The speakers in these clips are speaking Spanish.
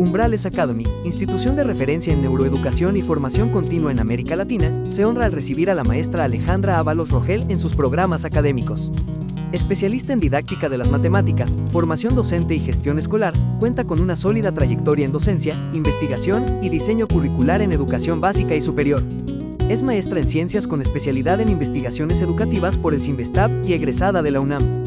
Umbrales Academy, institución de referencia en neuroeducación y formación continua en América Latina, se honra al recibir a la maestra Alejandra Ábalos Rogel en sus programas académicos. Especialista en didáctica de las matemáticas, formación docente y gestión escolar, cuenta con una sólida trayectoria en docencia, investigación y diseño curricular en educación básica y superior. Es maestra en ciencias con especialidad en investigaciones educativas por el CINVESTAB y egresada de la UNAM.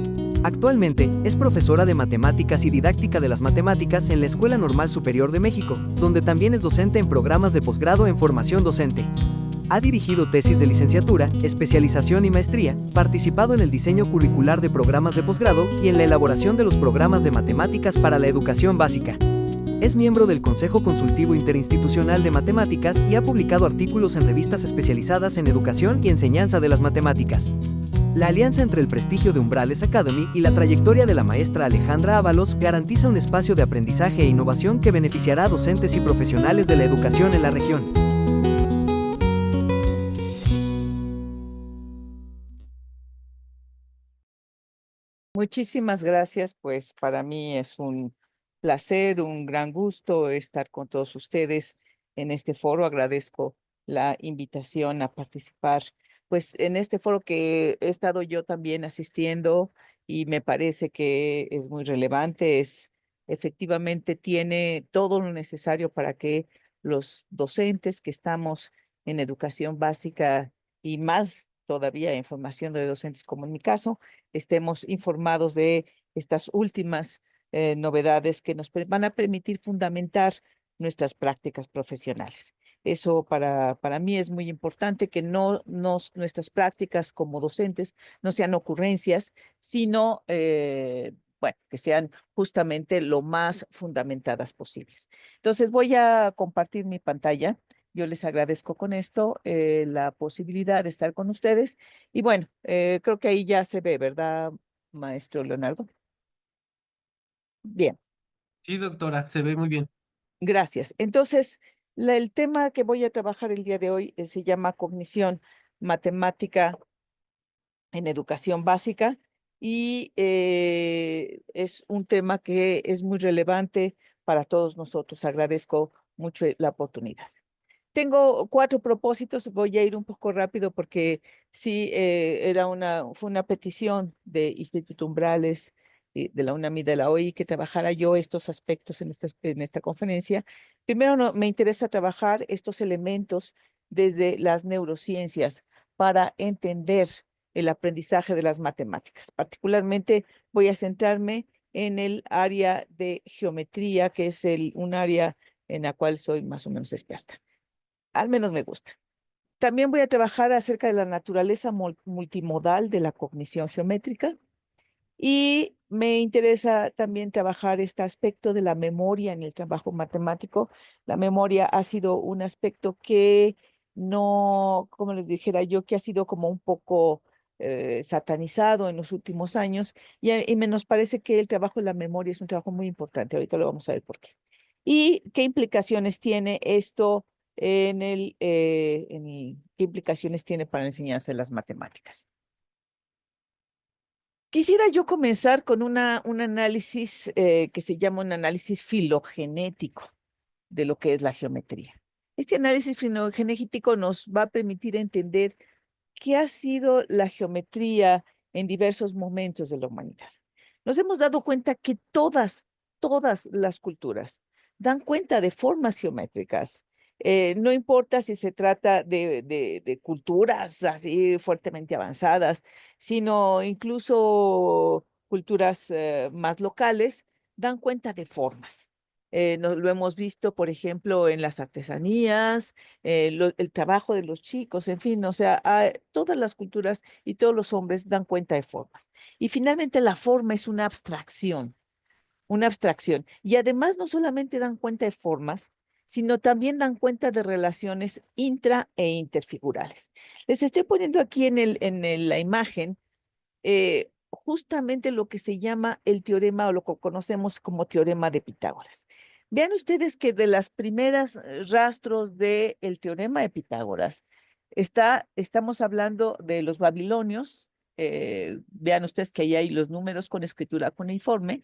Actualmente, es profesora de matemáticas y didáctica de las matemáticas en la Escuela Normal Superior de México, donde también es docente en programas de posgrado en formación docente. Ha dirigido tesis de licenciatura, especialización y maestría, participado en el diseño curricular de programas de posgrado y en la elaboración de los programas de matemáticas para la educación básica. Es miembro del Consejo Consultivo Interinstitucional de Matemáticas y ha publicado artículos en revistas especializadas en educación y enseñanza de las matemáticas. La alianza entre el prestigio de Umbrales Academy y la trayectoria de la maestra Alejandra Ábalos garantiza un espacio de aprendizaje e innovación que beneficiará a docentes y profesionales de la educación en la región. Muchísimas gracias, pues para mí es un placer, un gran gusto estar con todos ustedes en este foro. Agradezco la invitación a participar, pues en este foro que he estado yo también asistiendo y me parece que es muy relevante, efectivamente tiene todo lo necesario para que los docentes que estamos en educación básica y más todavía en formación de docentes como en mi caso, estemos informados de estas últimas novedades que nos van a permitir fundamentar nuestras prácticas profesionales. Eso para mí es muy importante, que nuestras prácticas como docentes no sean ocurrencias, sino bueno, que sean justamente lo más fundamentadas posibles. Entonces voy a compartir mi pantalla. Yo les agradezco con esto la posibilidad de estar con ustedes. Y bueno, creo que ahí ya se ve, ¿verdad, maestro Leonardo? Bien, Sí, doctora, se ve muy bien. gracias. Entonces, el tema que voy a trabajar el día de hoy se llama cognición matemática en educación básica y es un tema que es muy relevante para todos nosotros. Agradezco mucho la oportunidad. Tengo 4 propósitos, voy a ir un poco rápido porque sí, fue una petición de Instituto Umbrales, de la UNAM y de la OI, que trabajara yo estos aspectos en esta conferencia. Primero, me interesa trabajar estos elementos desde las neurociencias para entender el aprendizaje de las matemáticas. Particularmente voy a centrarme en el área de geometría, que es un área en la cual soy más o menos experta. Al menos me gusta. También voy a trabajar acerca de la naturaleza multimodal de la cognición geométrica y me interesa también trabajar este aspecto de la memoria en el trabajo matemático. La memoria ha sido un aspecto que no, como les dijera yo, que ha sido como un poco satanizado en los últimos años y nos parece que el trabajo de la memoria es un trabajo muy importante. Ahorita lo vamos a ver por qué. ¿Y qué implicaciones tiene esto qué implicaciones tiene para la enseñanza de las matemáticas? Quisiera yo comenzar con un análisis que se llama un análisis filogenético de lo que es la geometría. Este análisis filogenético nos va a permitir entender qué ha sido la geometría en diversos momentos de la humanidad. Nos hemos dado cuenta que todas las culturas dan cuenta de formas geométricas. No importa si se trata de culturas así fuertemente avanzadas, sino incluso culturas más locales, dan cuenta de formas. Lo hemos visto, por ejemplo, en las artesanías, el trabajo de los chicos, en fin, o sea, todas las culturas y todos los hombres dan cuenta de formas. Y finalmente la forma es una abstracción, una abstracción. Y además no solamente dan cuenta de formas, sino también dan cuenta de relaciones intra e interfigurales. Les estoy poniendo aquí la imagen justamente lo que se llama el teorema o lo que conocemos como teorema de Pitágoras. Vean ustedes que de las primeras rastros del teorema de Pitágoras estamos hablando de los babilonios. Vean ustedes que ahí hay los números con escritura cuneiforme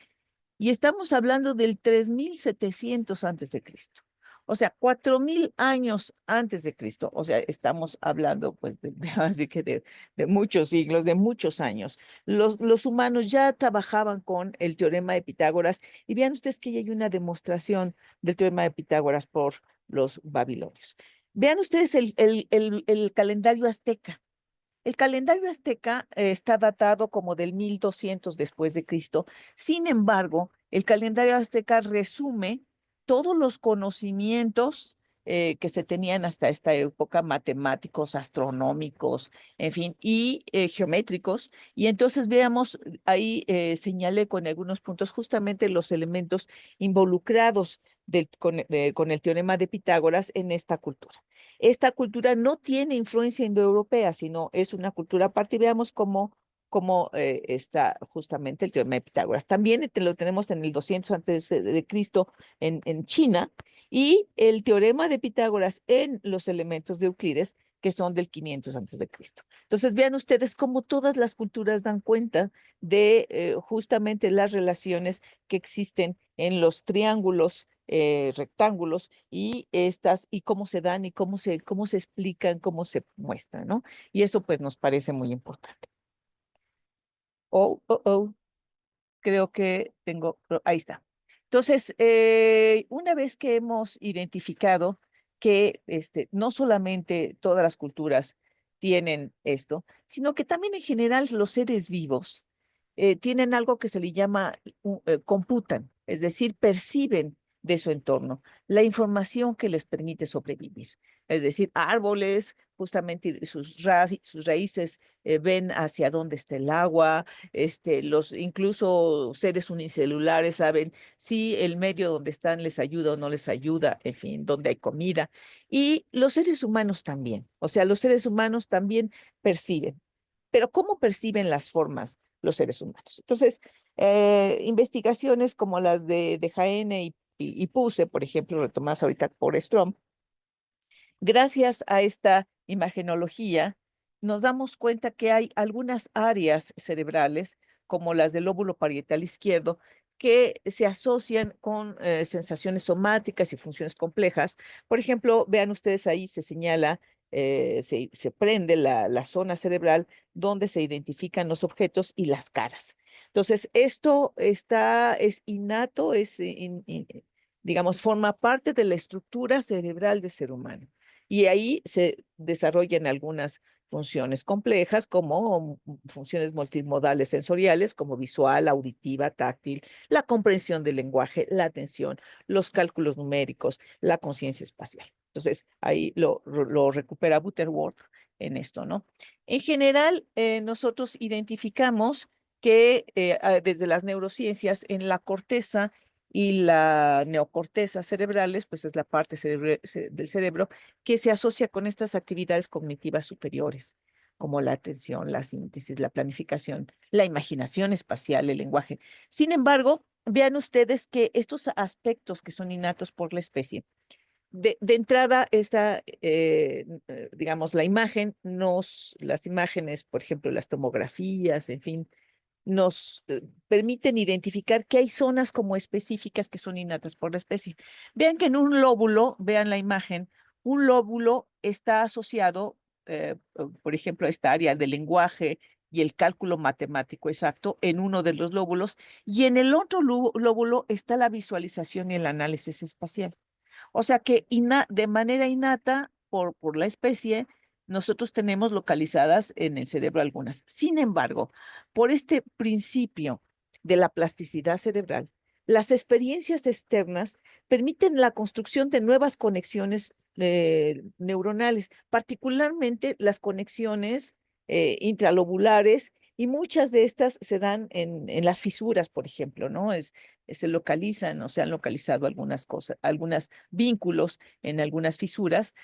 y estamos hablando del 3700 antes de Cristo. O sea, 4000 años antes de Cristo. O sea, estamos hablando pues así que de muchos siglos, de muchos años. Los humanos ya trabajaban con el teorema de Pitágoras y vean ustedes que ya hay una demostración del teorema de Pitágoras por los babilonios. Vean ustedes el calendario azteca. El calendario azteca está datado como del 1200 después de Cristo. Sin embargo, el calendario azteca resume todos los conocimientos que se tenían hasta esta época, matemáticos, astronómicos, en fin, y geométricos. Y entonces veamos, ahí señalé con algunos puntos justamente los elementos involucrados con el teorema de Pitágoras en esta cultura. Esta cultura no tiene influencia indoeuropea, sino es una cultura aparte. Y veamos cómo está justamente el teorema de Pitágoras. También lo tenemos en el 200 antes de Cristo en China, y el teorema de Pitágoras en los elementos de Euclides, que son del 500 antes de Cristo. Entonces, vean ustedes cómo todas las culturas dan cuenta de justamente las relaciones que existen en los triángulos, rectángulos, y cómo se dan y cómo se explican, cómo se muestran, ¿no? Y eso pues nos parece muy importante. Creo que ahí está. Entonces, una vez que hemos identificado que no solamente todas las culturas tienen esto, sino que también en general los seres vivos tienen algo que se le llama computan, es decir, perciben de su entorno la información que les permite sobrevivir. Es decir, árboles, justamente sus raíces ven hacia dónde está el agua, incluso seres unicelulares saben si el medio donde están les ayuda o no les ayuda, en fin, donde hay comida. Y los seres humanos también, o sea, los seres humanos también perciben. Pero ¿cómo perciben las formas los seres humanos? Entonces, investigaciones como las de Jaene y Puse, por ejemplo, retomadas ahorita por Strom, gracias a esta imagenología, nos damos cuenta que hay algunas áreas cerebrales, como las del lóbulo parietal izquierdo, que se asocian con sensaciones somáticas y funciones complejas. Por ejemplo, vean ustedes ahí se señala, se prende la zona cerebral donde se identifican los objetos y las caras. Entonces, esto es innato, digamos, forma parte de la estructura cerebral del ser humano. Y ahí se desarrollan algunas funciones complejas como funciones multimodales sensoriales como visual, auditiva, táctil, la comprensión del lenguaje, la atención, los cálculos numéricos, la conciencia espacial. Entonces, ahí lo recupera Butterworth en esto, ¿no? En general, nosotros identificamos que desde las neurociencias en la corteza y la neocorteza cerebrales, pues es la parte del cerebro que se asocia con estas actividades cognitivas superiores, como la atención, la síntesis, la planificación, la imaginación espacial, el lenguaje. Sin embargo, vean ustedes que estos aspectos que son innatos por la especie, de entrada, digamos, las imágenes, por ejemplo, las tomografías, en fin, nos permiten identificar que hay zonas como específicas que son innatas por la especie. Vean que en un lóbulo, vean la imagen, un lóbulo está asociado, por ejemplo, a esta área del lenguaje y el cálculo matemático exacto en uno de los lóbulos, y en el otro lóbulo está la visualización y el análisis espacial. O sea que de manera innata, por la especie, nosotros tenemos localizadas en el cerebro algunas. Sin embargo, por este principio de la plasticidad cerebral, las experiencias externas permiten la construcción de nuevas conexiones neuronales, particularmente las conexiones intralobulares, y muchas de estas se dan en las fisuras, por ejemplo, ¿no? Se localizan o se han localizado algunas cosas, algunos vínculos en algunas fisuras,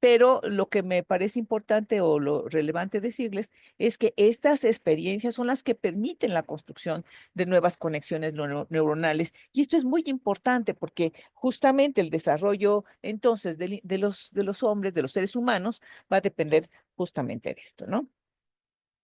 pero lo que me parece importante o lo relevante decirles es que estas experiencias son las que permiten la construcción de nuevas conexiones neuronales. Y esto es muy importante porque justamente el desarrollo entonces de los hombres, de los seres humanos, va a depender justamente de esto, ¿no?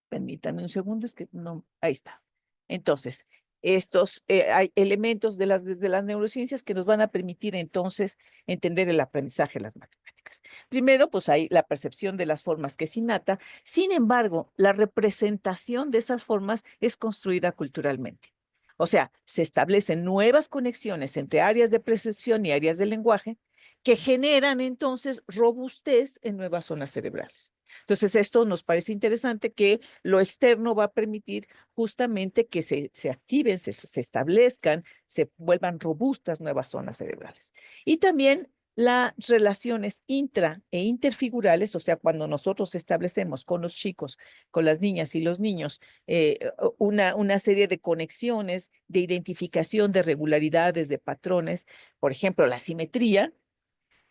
Permítanme un segundo, es que no, ahí está. Entonces, estos hay elementos desde las neurociencias que nos van a permitir entonces entender el aprendizaje de las matemáticas. Primero, pues hay la percepción de las formas que es innata. Sin embargo, la representación de esas formas es construida culturalmente. O sea, se establecen nuevas conexiones entre áreas de percepción y áreas del lenguaje que generan entonces robustez en nuevas zonas cerebrales. Entonces, esto nos parece interesante, que lo externo va a permitir justamente que se activen, se establezcan, se vuelvan robustas nuevas zonas cerebrales. Y también las relaciones intra e interfigurales, o sea, cuando nosotros establecemos con los chicos, con las niñas y los niños, una serie de conexiones, de identificación de regularidades, de patrones, por ejemplo, la simetría,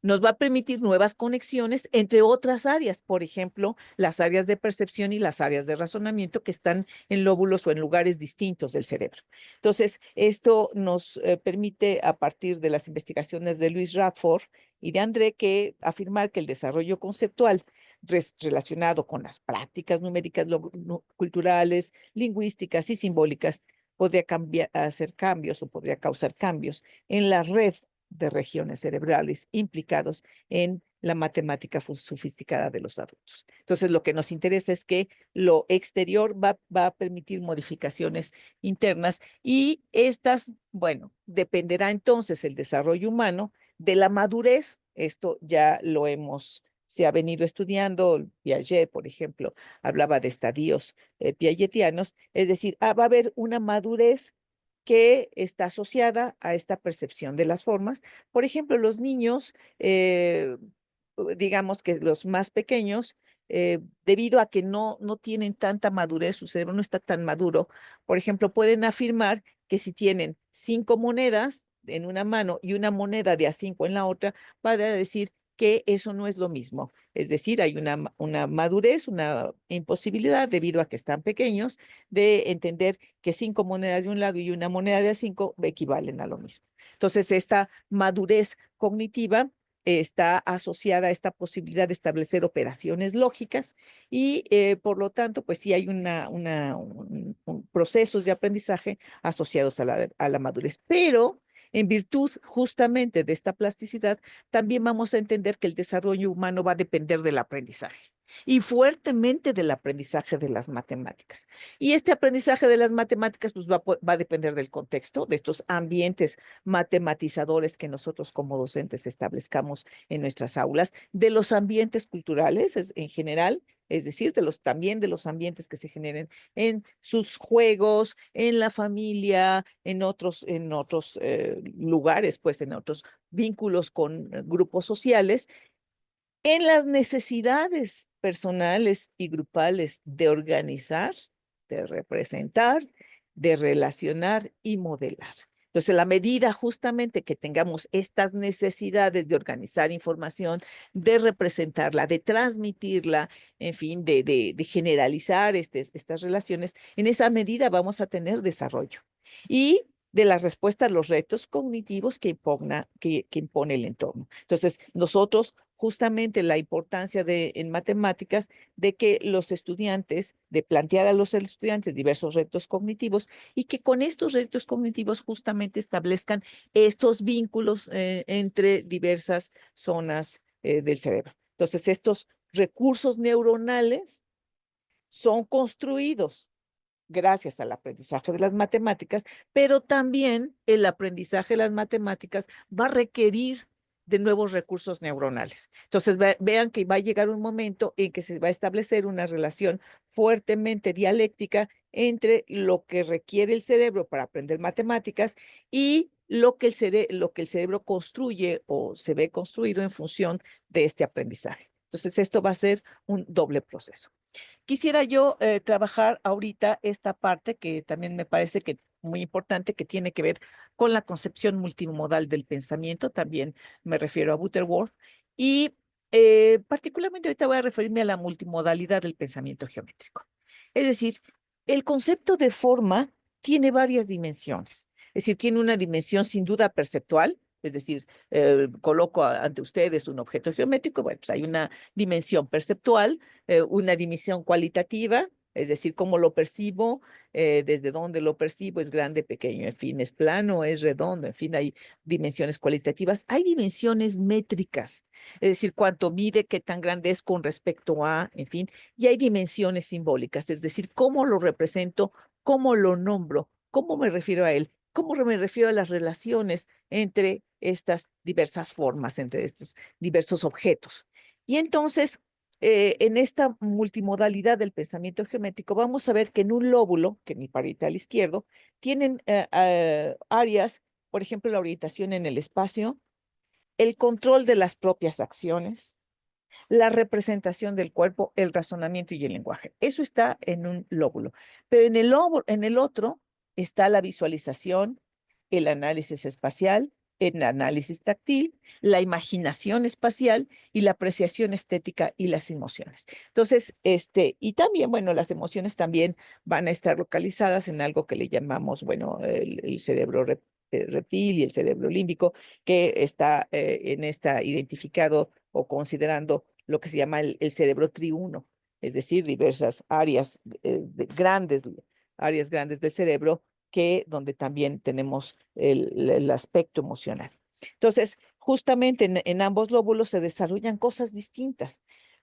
nos va a permitir nuevas conexiones entre otras áreas, por ejemplo, las áreas de percepción y las áreas de razonamiento que están en lóbulos o en lugares distintos del cerebro. Entonces, esto nos permite, a partir de las investigaciones de Luis Radford y de André, que afirmar que el desarrollo conceptual relacionado con las prácticas numéricas, culturales, lingüísticas y simbólicas podría hacer cambios o podría causar cambios en la red de regiones cerebrales implicados en la matemática sofisticada de los adultos. Entonces, lo que nos interesa es que lo exterior va a permitir modificaciones internas, y estas, bueno, dependerá entonces el desarrollo humano de la madurez. Esto ya se ha venido estudiando. Piaget, por ejemplo, hablaba de estadios piagetianos, es decir, va a haber una madurez que está asociada a esta percepción de las formas. Por ejemplo, los niños, digamos que los más pequeños, debido a que no tienen tanta madurez, su cerebro no está tan maduro, por ejemplo, pueden afirmar que si tienen 5 monedas en una mano y una moneda de A5 en la otra, va a decir que eso no es lo mismo. Es decir, hay una madurez, una imposibilidad, debido a que están pequeños, de entender que 5 monedas de un lado y una moneda de A5 equivalen a lo mismo. Entonces, esta madurez cognitiva está asociada a esta posibilidad de establecer operaciones lógicas, y por lo tanto, pues sí hay procesos de aprendizaje asociados a la madurez. Pero en virtud justamente de esta plasticidad, también vamos a entender que el desarrollo humano va a depender del aprendizaje, y fuertemente del aprendizaje de las matemáticas. Y este aprendizaje de las matemáticas pues va a depender del contexto, de estos ambientes matematizadores que nosotros como docentes establezcamos en nuestras aulas, de los ambientes culturales en general, es decir, también de los ambientes que se generen en sus juegos, en la familia, en otros lugares, pues en otros vínculos con grupos sociales, en las necesidades personales y grupales de organizar, de representar, de relacionar y modelar. Entonces, la medida justamente que tengamos estas necesidades de organizar información, de representarla, de transmitirla, en fin, de generalizar estas relaciones, en esa medida vamos a tener desarrollo. Y de la respuesta a los retos cognitivos que impone el entorno. Entonces, nosotros justamente la importancia en matemáticas de que los estudiantes, de plantear a los estudiantes diversos retos cognitivos, y que con estos retos cognitivos justamente establezcan estos vínculos entre diversas zonas del cerebro. Entonces, estos recursos neuronales son construidos gracias al aprendizaje de las matemáticas, pero también el aprendizaje de las matemáticas va a requerir de nuevos recursos neuronales. Entonces, vean que va a llegar un momento en que se va a establecer una relación fuertemente dialéctica entre lo que requiere el cerebro para aprender matemáticas y lo que el cerebro construye o se ve construido en función de este aprendizaje. Entonces, esto va a ser un doble proceso. Quisiera yo trabajar ahorita esta parte que también me parece que muy importante, que tiene que ver con la concepción multimodal del pensamiento. También me refiero a Butterworth, y particularmente ahorita voy a referirme a la multimodalidad del pensamiento geométrico. Es decir, el concepto de forma tiene varias dimensiones. Es decir, tiene una dimensión sin duda perceptual, es decir, coloco ante ustedes un objeto geométrico. Bueno, pues hay una dimensión perceptual, una dimensión cualitativa, es decir, cómo lo percibo, desde dónde lo percibo, es grande, pequeño, en fin, es plano, es redondo, en fin, hay dimensiones cualitativas, hay dimensiones métricas, es decir, cuánto mide, qué tan grande es con respecto a, en fin, y hay dimensiones simbólicas, es decir, cómo lo represento, cómo lo nombro, cómo me refiero a él, cómo me refiero a las relaciones entre estas diversas formas, entre estos diversos objetos. Y entonces, en esta multimodalidad del pensamiento geométrico, vamos a ver que en un lóbulo, que mi parietal izquierdo, tienen áreas, por ejemplo, la orientación en el espacio, el control de las propias acciones, la representación del cuerpo, el razonamiento y el lenguaje. Eso está en un lóbulo. Pero en el otro está la visualización, el análisis espacial, el análisis táctil, la imaginación espacial y la apreciación estética y las emociones. Entonces, y también, bueno, las emociones también van a estar localizadas en algo que le llamamos, bueno, el cerebro reptil y el cerebro límbico, que está en esta identificado o considerando lo que se llama el cerebro triuno, es decir, diversas áreas áreas grandes del cerebro que donde también tenemos el aspecto emocional. Entonces, justamente en ambos lóbulos se desarrollan cosas distintas,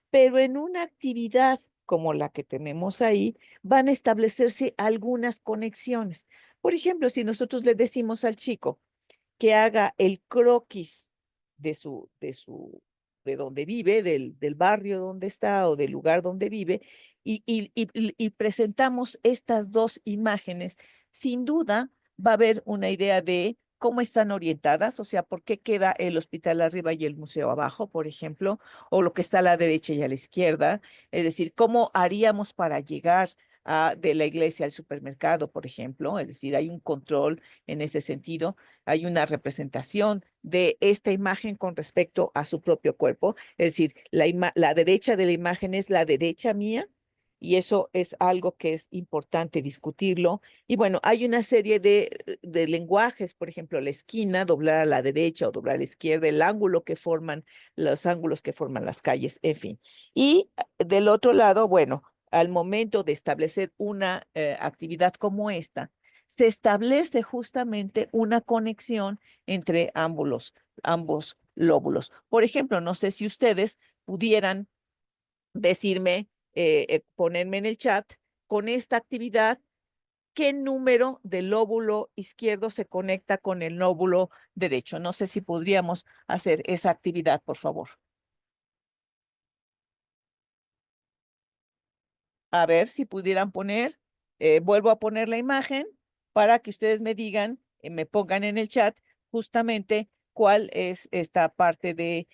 pero en una actividad como la que tenemos ahí, van a establecerse algunas conexiones. Por ejemplo, si nosotros le decimos al chico que haga el croquis de donde vive, del barrio donde está o del lugar donde vive, y presentamos estas dos imágenes, sin duda va a haber una idea de cómo están orientadas, o sea, por qué queda el hospital arriba y el museo abajo, por ejemplo, o lo que está a la derecha y a la izquierda, es decir, cómo haríamos para llegar de la iglesia al supermercado, por ejemplo, es decir, hay un control en ese sentido, hay una representación de esta imagen con respecto a su propio cuerpo, es decir, la derecha de la imagen es la derecha mía, y eso es algo que es importante discutirlo. Y bueno, hay una serie de lenguajes, por ejemplo, la esquina, doblar a la derecha o doblar a la izquierda, el ángulo que forman, los ángulos que forman las calles, en fin. Y del otro lado, bueno, al momento de establecer una actividad como esta, se establece justamente una conexión entre ambos lóbulos. Por ejemplo, no sé si ustedes pudieran decirme, ponerme en el chat, con esta actividad, ¿qué número del lóbulo izquierdo se conecta con el lóbulo derecho? No sé si podríamos hacer esa actividad, por favor. A ver si pudieran poner, vuelvo a poner la imagen para que ustedes me digan, me pongan en el chat justamente cuál es esta parte de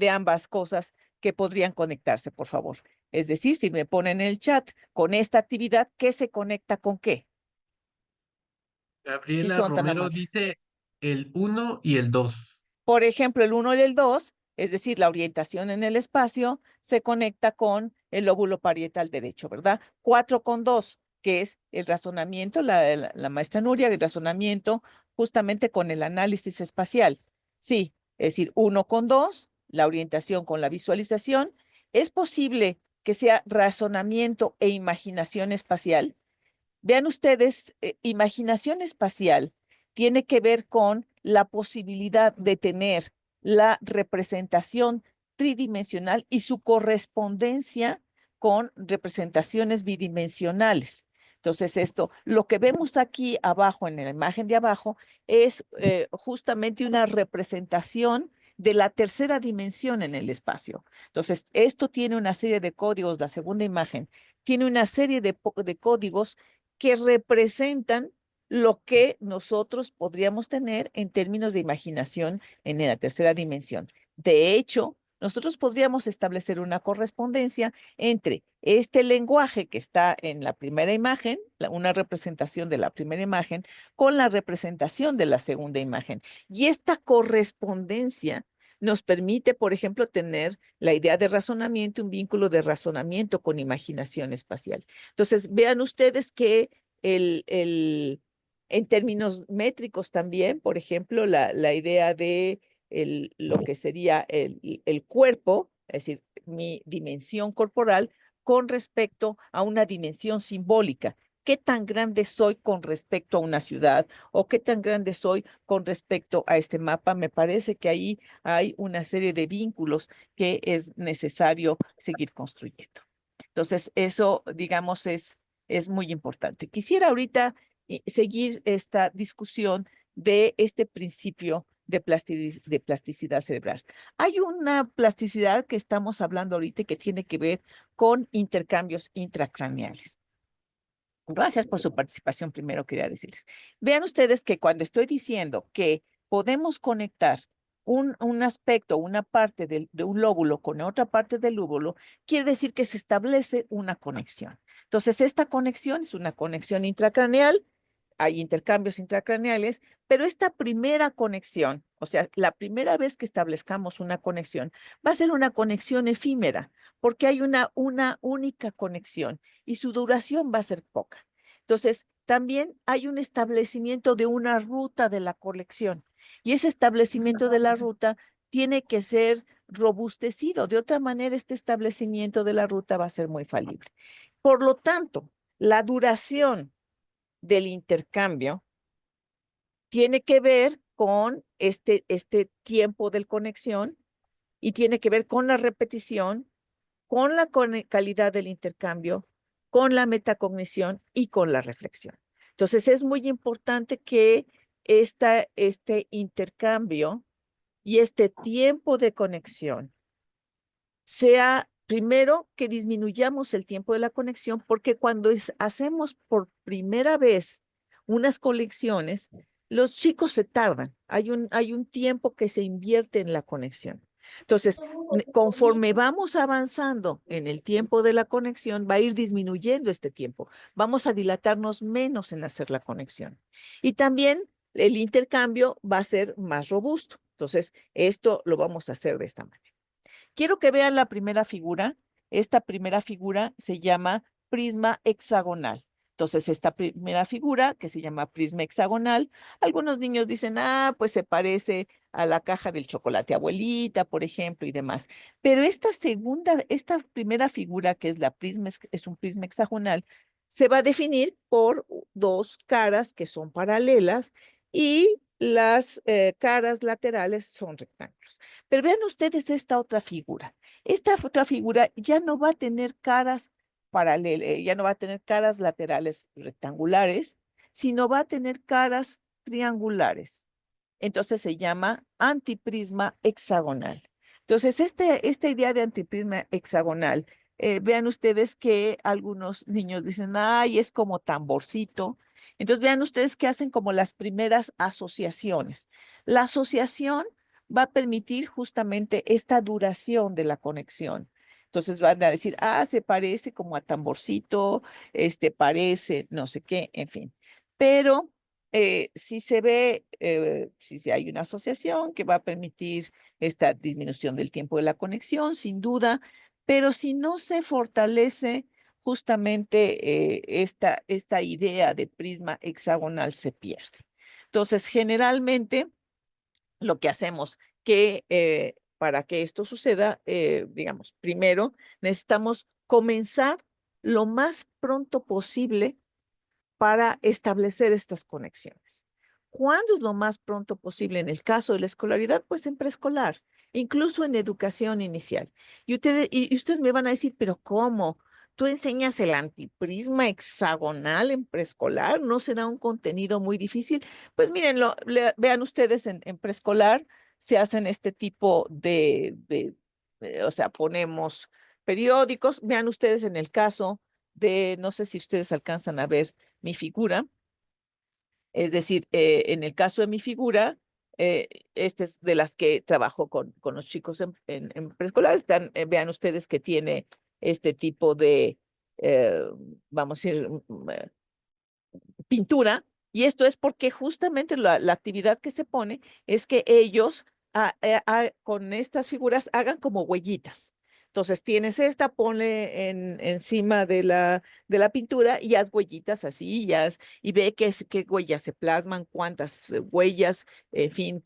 ambas cosas que podrían conectarse, por favor. Es decir, si me ponen en el chat con esta actividad, ¿qué se conecta con qué? Si Gabriela son tan Romero amables. dice el 1 y el 2. Por ejemplo, el 1 y el 2, es decir, la orientación en el espacio, se conecta con el lóbulo parietal derecho, ¿verdad? 4 con 2, que es el razonamiento, la maestra Nuria, el razonamiento justamente con el análisis espacial. Sí, es decir, 1 con 2, la orientación con la visualización. ¿Es posible que sea razonamiento e imaginación espacial? Vean ustedes, imaginación espacial tiene que ver con la posibilidad de tener la representación tridimensional y su correspondencia con representaciones bidimensionales. Entonces, lo que vemos aquí abajo, en la imagen de abajo, es justamente una representación de la tercera dimensión en el espacio. Entonces, esto tiene una serie de códigos, la segunda imagen, tiene una serie de códigos que representan lo que nosotros podríamos tener en términos de imaginación en la tercera dimensión. De hecho, nosotros podríamos establecer una correspondencia entre este lenguaje que está en la primera imagen, una representación de la primera imagen, con la representación de la segunda imagen. Y esta correspondencia nos permite, por ejemplo, tener la idea de razonamiento, un vínculo de razonamiento con imaginación espacial. Entonces, vean ustedes que en términos métricos también, por ejemplo, la idea de lo que sería el cuerpo, es decir, mi dimensión corporal, con respecto a una dimensión simbólica. ¿Qué tan grande soy con respecto a una ciudad o qué tan grande soy con respecto a este mapa? Me parece que ahí hay una serie de vínculos que es necesario seguir construyendo. Entonces, eso, digamos, es muy importante. Quisiera ahorita seguir esta discusión de este principio de plasticidad cerebral. Hay una plasticidad que estamos hablando ahorita que tiene que ver con intercambios intracraneales. Gracias por su participación, primero quería decirles. Vean ustedes que cuando estoy diciendo que podemos conectar un aspecto, una parte de un lóbulo con otra parte del lóbulo, quiere decir que se establece una conexión. Entonces, esta conexión es una conexión intracraneal, hay intercambios intracraneales, pero esta primera conexión, o sea, la primera vez que establezcamos una conexión, va a ser una conexión efímera, porque hay una única conexión y su duración va a ser poca. Entonces, también hay un establecimiento de una ruta de la colección y ese establecimiento de la ruta tiene que ser robustecido. De otra manera, este establecimiento de la ruta va a ser muy falible. Por lo tanto, la duración del intercambio tiene que ver con este tiempo de conexión y tiene que ver con la repetición, con la calidad del intercambio, con la metacognición y con la reflexión. Entonces, es muy importante que este intercambio y este tiempo de conexión sea, primero, que disminuyamos el tiempo de la conexión, porque cuando hacemos por primera vez unas colecciones, los chicos se tardan. Hay un tiempo que se invierte en la conexión. Entonces, conforme vamos avanzando en el tiempo de la conexión, va a ir disminuyendo este tiempo. Vamos a dilatarnos menos en hacer la conexión. Y también el intercambio va a ser más robusto. Entonces, esto lo vamos a hacer de esta manera. Quiero que vean la primera figura. Esta primera figura se llama prisma hexagonal. Entonces, esta primera figura, que se llama prisma hexagonal, algunos niños dicen, pues se parece a la caja del chocolate abuelita, por ejemplo, y demás. Pero esta primera figura, que es es un prisma hexagonal, se va a definir por dos caras que son paralelas y las caras laterales son rectángulos. Pero vean ustedes esta otra figura. Esta otra figura ya no va a tener caras paralelas, ya no va a tener caras laterales rectangulares, sino va a tener caras triangulares. Entonces se llama antiprisma hexagonal. Entonces, esta idea de antiprisma hexagonal, vean ustedes que algunos niños dicen, ay, es como tamborcito. Entonces, vean ustedes que hacen como las primeras asociaciones. La asociación va a permitir justamente esta duración de la conexión. Entonces van a decir, se parece como a tamborcito, parece, no sé qué, en fin. Pero si se ve, si hay una asociación que va a permitir esta disminución del tiempo de la conexión, sin duda, pero si no se fortalece justamente esta idea de prisma hexagonal se pierde. Entonces, generalmente, lo que hacemos que para que esto suceda, digamos, primero necesitamos comenzar lo más pronto posible para establecer estas conexiones. ¿Cuándo es lo más pronto posible? En el caso de la escolaridad, pues en preescolar, incluso en educación inicial. Y ustedes me van a decir, pero ¿cómo? ¿Tú enseñas el antiprisma hexagonal en preescolar? ¿No será un contenido muy difícil? Pues miren, vean ustedes en preescolar, se hacen este tipo o sea, ponemos periódicos. Vean ustedes en el caso no sé si ustedes alcanzan a ver mi figura, es decir, en el caso de mi figura, esta es de las que trabajo con los chicos en preescolar, vean ustedes que tiene este tipo de, vamos a decir, pintura, y esto es porque justamente la actividad que se pone es que ellos con estas figuras hagan como huellitas. Entonces tienes esta, ponle encima de la pintura y haz huellitas así y ve qué huellas se plasman, cuántas huellas, en fin,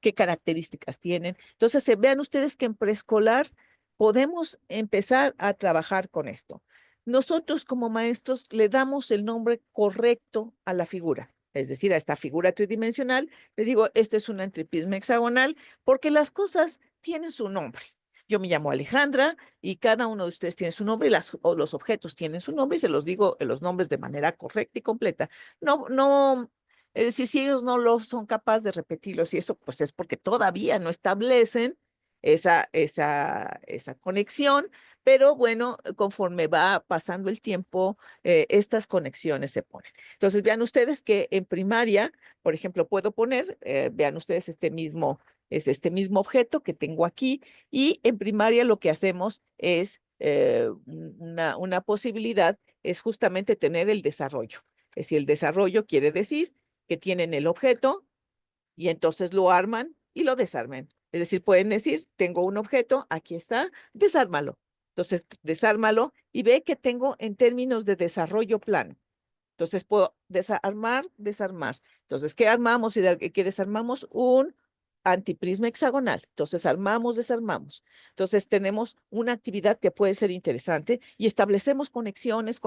qué características tienen. Entonces vean ustedes que en preescolar podemos empezar a trabajar con esto. Nosotros como maestros le damos el nombre correcto a la figura, es decir, a esta figura tridimensional. Le digo, este es un antiprisma hexagonal porque las cosas tienen su nombre. Yo me llamo Alejandra y cada uno de ustedes tiene su nombre y los objetos tienen su nombre y se los digo los nombres de manera correcta y completa. No, es decir, si ellos no lo son capaces de repetirlos y eso, pues es porque todavía no establecen esa conexión, pero bueno, conforme va pasando el tiempo, estas conexiones se ponen. Entonces, vean ustedes que en primaria, por ejemplo, puedo poner, vean ustedes este mismo objeto que tengo aquí, y en primaria lo que hacemos es una posibilidad, es justamente tener el desarrollo. Es decir, el desarrollo quiere decir que tienen el objeto y entonces lo arman y lo desarman. Es decir, pueden decir, tengo un objeto, aquí está, desármalo. Entonces, desármalo y ve que tengo en términos de desarrollo plano. Entonces, puedo desarmar, desarmar. Entonces, ¿qué armamos y qué desarmamos? Un antiprisma hexagonal. Entonces, armamos, desarmamos. Entonces, tenemos una actividad que puede ser interesante y establecemos conexiones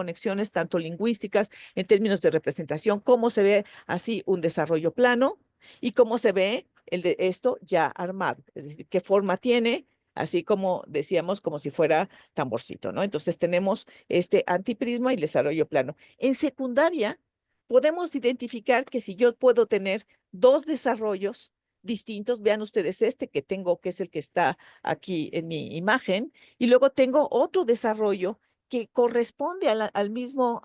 tanto lingüísticas en términos de representación, cómo se ve así un desarrollo plano y cómo se ve el de esto ya armado. Es decir, qué forma tiene, así como decíamos, como si fuera tamborcito, ¿no? Entonces, tenemos este antiprisma y desarrollo plano. En secundaria, podemos identificar que si yo puedo tener dos desarrollos distintos, vean ustedes este que tengo, que es el que está aquí en mi imagen, y luego tengo otro desarrollo que corresponde al mismo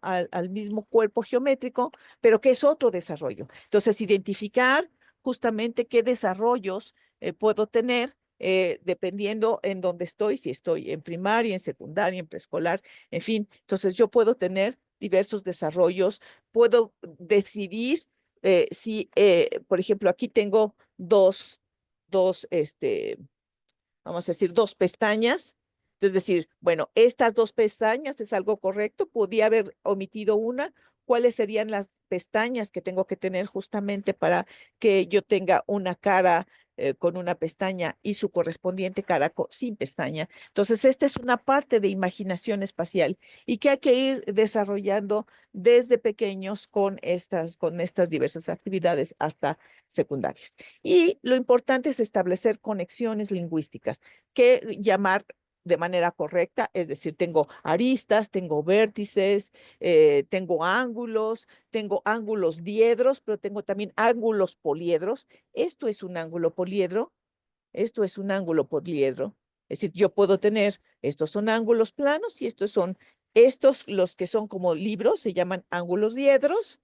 cuerpo geométrico, pero que es otro desarrollo. Entonces, identificar justamente qué desarrollos puedo tener dependiendo en dónde estoy, si estoy en primaria, en secundaria, en preescolar, en fin. Entonces, yo puedo tener diversos desarrollos, puedo decidir si, por ejemplo, aquí tengo vamos a decir, dos pestañas. Entonces, decir, bueno, estas dos pestañas es algo correcto, podía haber omitido una. ¿Cuáles serían las pestañas que tengo que tener justamente para que yo tenga una cara con una pestaña y su correspondiente cara sin pestaña? Entonces, esta es una parte de imaginación espacial y que hay que ir desarrollando desde pequeños con estas diversas actividades hasta secundarias. Y lo importante es establecer conexiones lingüísticas que llamar de manera correcta, es decir, tengo aristas, tengo vértices, tengo ángulos diedros, pero tengo también ángulos poliedros. Esto es un ángulo poliedro, esto es un ángulo poliedro. Es decir, yo puedo tener, estos son ángulos planos y estos los que son como libros, se llaman ángulos diedros,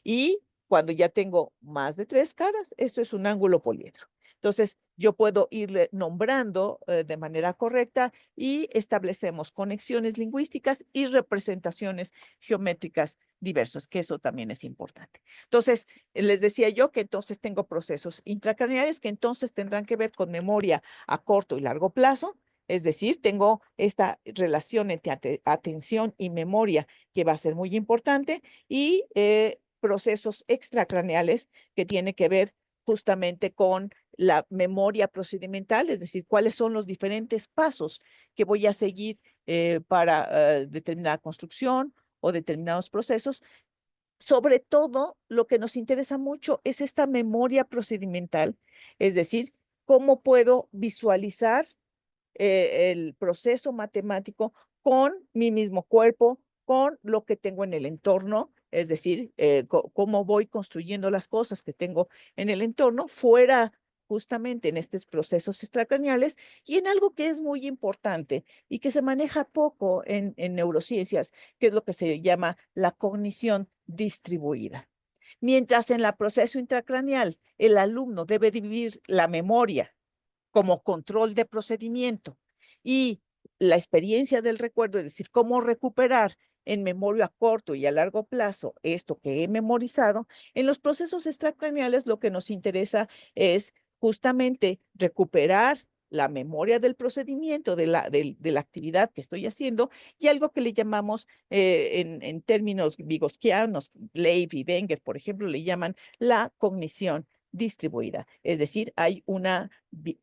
y cuando ya tengo más de tres caras, esto es un ángulo poliedro. Entonces, yo puedo irle nombrando de manera correcta y establecemos conexiones lingüísticas y representaciones geométricas diversas, que eso también es importante. Entonces, les decía yo que entonces tengo procesos intracraneales que entonces tendrán que ver con memoria a corto y largo plazo. Es decir, tengo esta relación entre atención y memoria que va a ser muy importante y procesos extracraneales que tiene que ver justamente con la memoria procedimental, es decir, cuáles son los diferentes pasos que voy a seguir para determinada construcción o determinados procesos. Sobre todo, lo que nos interesa mucho es esta memoria procedimental, es decir, cómo puedo visualizar el proceso matemático con mi mismo cuerpo, con lo que tengo en el entorno, es decir, cómo voy construyendo las cosas que tengo en el entorno fuera justamente en estos procesos extracraneales y en algo que es muy importante y que se maneja poco en neurociencias, que es lo que se llama la cognición distribuida. Mientras en el proceso intracraneal el alumno debe dividir la memoria como control de procedimiento y la experiencia del recuerdo, es decir, cómo recuperar en memoria a corto y a largo plazo esto que he memorizado, en los procesos extracraneales lo que nos interesa es justamente recuperar la memoria del procedimiento, de la actividad que estoy haciendo, y algo que le llamamos en términos vygotsianos, Leib y Wenger, por ejemplo, le llaman la cognición distribuida. Es decir, hay una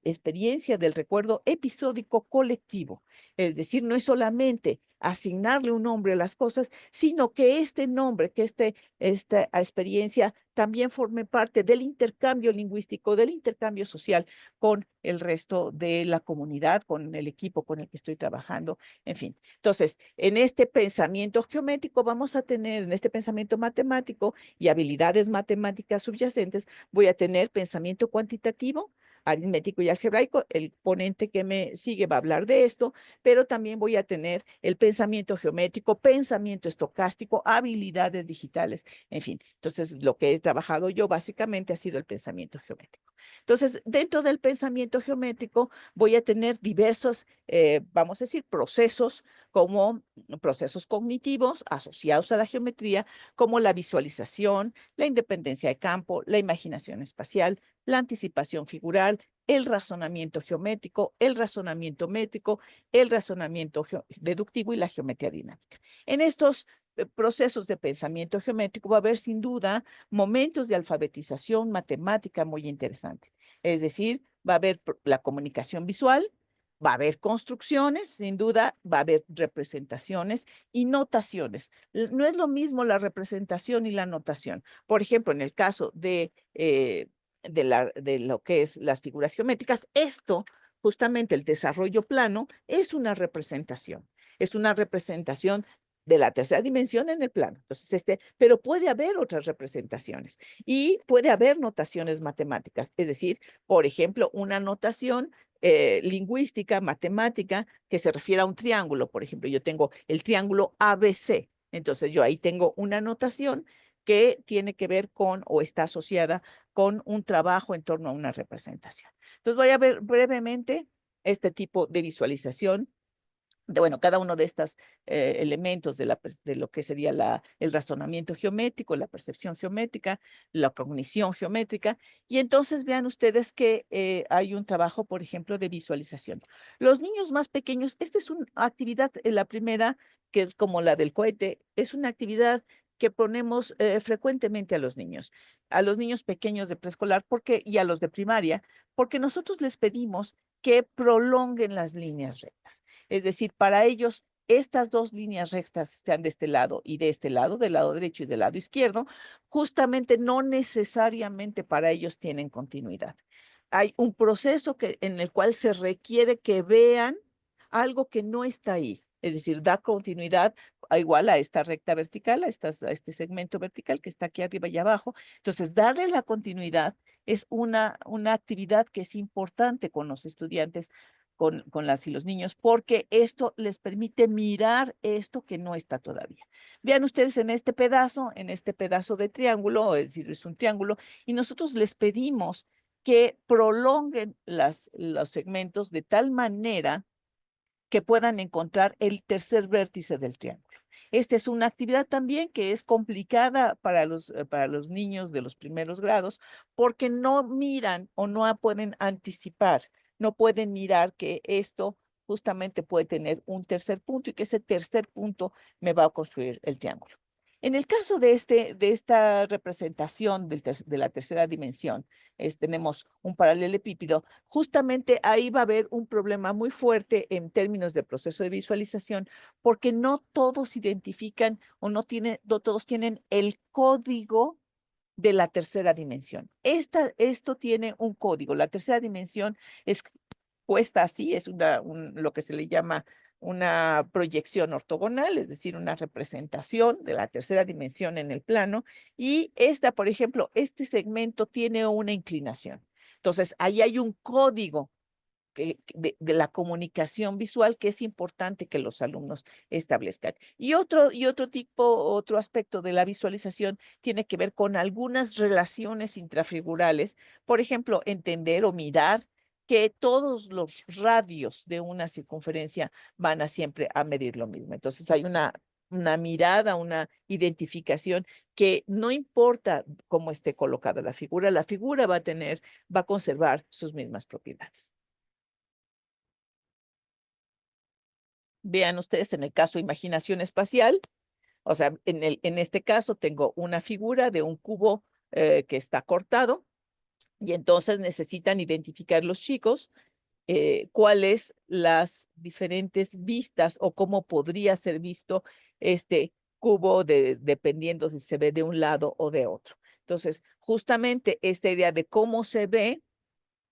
experiencia del recuerdo episódico colectivo. Es decir, no es solamente asignarle un nombre a las cosas, sino que este nombre, que esta experiencia también forme parte del intercambio lingüístico, del intercambio social con el resto de la comunidad, con el equipo con el que estoy trabajando, en fin. Entonces, en este pensamiento geométrico vamos a tener, en este pensamiento matemático y habilidades matemáticas subyacentes, voy a tener pensamiento cuantitativo, aritmético y algebraico. El ponente que me sigue va a hablar de esto, pero también voy a tener el pensamiento geométrico, pensamiento estocástico, habilidades digitales, en fin. Entonces, lo que he trabajado yo básicamente ha sido el pensamiento geométrico. Entonces, dentro del pensamiento geométrico voy a tener diversos, vamos a decir, procesos como procesos cognitivos asociados a la geometría, como la visualización, la independencia de campo, la imaginación espacial, la anticipación figural, el razonamiento geométrico, el razonamiento métrico, el razonamiento deductivo y la geometría dinámica. En estos procesos de pensamiento geométrico va a haber sin duda momentos de alfabetización matemática muy interesante. Es decir, va a haber la comunicación visual, va a haber construcciones, sin duda, va a haber representaciones y notaciones. No es lo mismo la representación y la notación. Por ejemplo, en el caso de lo que es las figuras geométricas, esto, justamente el desarrollo plano, es una representación. Es una representación de la tercera dimensión en el plano. Entonces, pero puede haber otras representaciones y puede haber notaciones matemáticas. Es decir, por ejemplo, una notación lingüística, matemática, que se refiere a un triángulo. Por ejemplo, yo tengo el triángulo ABC. Entonces, yo ahí tengo una notación que tiene que ver con o está asociada con un trabajo en torno a una representación. Entonces, voy a ver brevemente este tipo de visualización bueno, cada uno de estos elementos de lo que sería el razonamiento geométrico, la percepción geométrica, la cognición geométrica, y entonces vean ustedes que hay un trabajo, por ejemplo, de visualización. Los niños más pequeños, esta es una actividad, la primera, que es como la del cohete, es una actividad que ponemos frecuentemente a los niños pequeños de preescolar y a los de primaria, porque nosotros les pedimos que prolonguen las líneas rectas. Es decir, para ellos, estas dos líneas rectas están de este lado y de este lado, del lado derecho y del lado izquierdo, justamente no necesariamente para ellos tienen continuidad. Hay un proceso en el cual se requiere que vean algo que no está ahí. Es decir, da continuidad igual a esta recta vertical, a este segmento vertical que está aquí arriba y abajo. Entonces, darle la continuidad es una actividad que es importante con los estudiantes, con las y los niños, porque esto les permite mirar esto que no está todavía. Vean ustedes en este pedazo de triángulo, es decir, es un triángulo, y nosotros les pedimos que prolonguen los segmentos de tal manera que puedan encontrar el tercer vértice del triángulo. Esta es una actividad también que es complicada para los niños de los primeros grados porque no miran o no pueden anticipar, no pueden mirar que esto justamente puede tener un tercer punto y que ese tercer punto me va a construir el triángulo. En el caso de esta representación de la tercera dimensión, tenemos un paralelepípedo, justamente ahí va a haber un problema muy fuerte en términos de proceso de visualización, porque no todos identifican o no todos tienen el código de la tercera dimensión. Esto tiene un código. La tercera dimensión es puesta así, es lo que se le llama una proyección ortogonal, es decir, una representación de la tercera dimensión en el plano. Y por ejemplo, este segmento tiene una inclinación. Entonces, ahí hay un código de la comunicación visual que es importante que los alumnos establezcan. Y otro aspecto de la visualización tiene que ver con algunas relaciones intrafigurales, por ejemplo, entender o mirar que todos los radios de una circunferencia van siempre a medir lo mismo. Entonces hay una mirada, una identificación que no importa cómo esté colocada la figura va a conservar sus mismas propiedades. Vean ustedes en el caso imaginación espacial, o sea, en este caso tengo una figura de un cubo que está cortado Y entonces necesitan identificar los chicos cuáles las diferentes vistas o cómo podría ser visto este cubo dependiendo si se ve de un lado o de otro. Entonces, justamente esta idea de cómo se ve,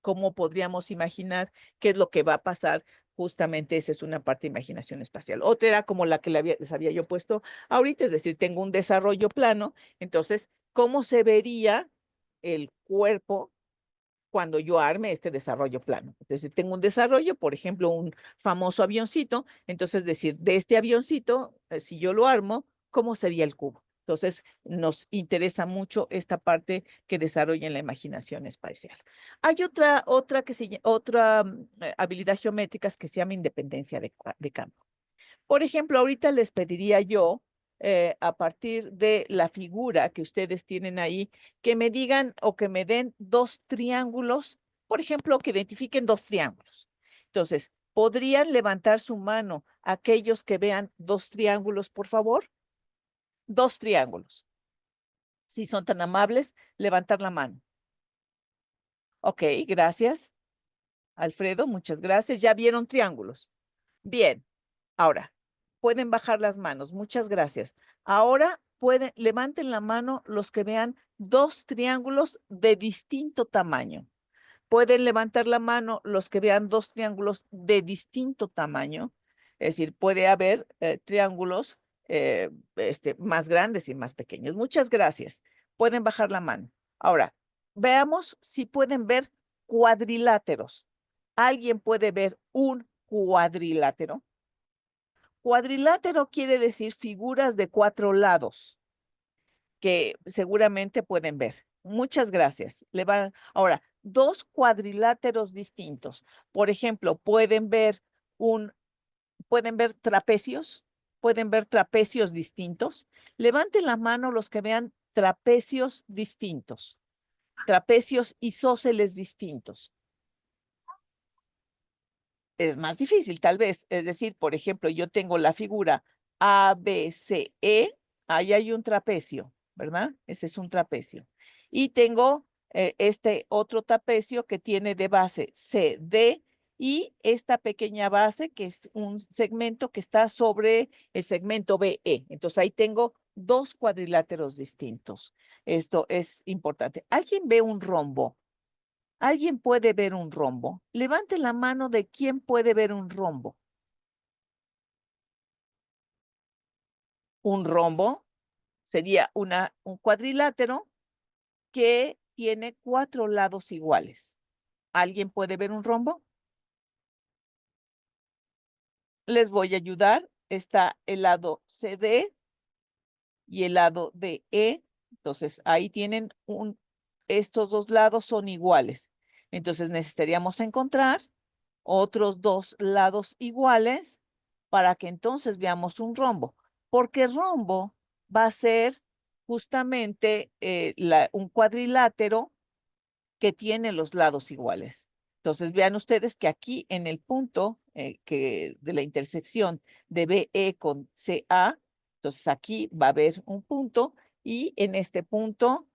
cómo podríamos imaginar qué es lo que va a pasar, justamente esa es una parte de imaginación espacial. Otra era como la que les había yo puesto ahorita, es decir, tengo un desarrollo plano, entonces, ¿cómo se vería el cuerpo cuando yo arme este desarrollo plano? Entonces, tengo un desarrollo, por ejemplo, un famoso avioncito, entonces decir, de este avioncito, si yo lo armo, ¿cómo sería el cubo? Entonces, nos interesa mucho esta parte que desarrolla en la imaginación espacial. Hay otra habilidad geométrica que se llama independencia de campo. Por ejemplo, ahorita les pediría yo, a partir de la figura que ustedes tienen ahí, que me digan o que me den dos triángulos, por ejemplo, que identifiquen dos triángulos. Entonces, ¿podrían levantar su mano aquellos que vean dos triángulos, por favor? Dos triángulos. Si son tan amables, levantar la mano. Ok, gracias. Alfredo, muchas gracias. ¿Ya vieron triángulos? Bien. Ahora, pueden bajar las manos. Muchas gracias. Ahora levanten la mano los que vean dos triángulos de distinto tamaño. Pueden levantar la mano los que vean dos triángulos de distinto tamaño. Es decir, puede haber triángulos más grandes y más pequeños. Muchas gracias. Pueden bajar la mano. Ahora, veamos si pueden ver cuadriláteros. ¿Alguien puede ver un cuadrilátero? Cuadrilátero quiere decir figuras de 4 lados que seguramente pueden ver. Muchas gracias. Ahora, dos cuadriláteros distintos. Por ejemplo, pueden ver trapecios, pueden ver trapecios distintos. Levanten la mano los que vean trapecios distintos, trapecios isósceles distintos. Es más difícil, tal vez. Es decir, por ejemplo, yo tengo la figura ABCE, ahí hay un trapecio, ¿verdad? Ese es un trapecio. Y tengo este otro trapecio que tiene de base CD y esta pequeña base que es un segmento que está sobre el segmento BE. Entonces ahí tengo dos cuadriláteros distintos. Esto es importante. ¿Alguien ve un rombo? ¿Alguien puede ver un rombo? Levante la mano de quién puede ver un rombo. Un rombo sería un cuadrilátero que tiene 4 lados iguales. ¿Alguien puede ver un rombo? Les voy a ayudar. Está el lado CD y el lado DE. Entonces, ahí tienen estos dos lados son iguales. Entonces, necesitaríamos encontrar otros dos lados iguales para que entonces veamos un rombo, porque rombo va a ser justamente un cuadrilátero que tiene los lados iguales. Entonces vean ustedes que aquí en el punto de la intersección de BE con CA, entonces aquí va a haber un punto y en este punto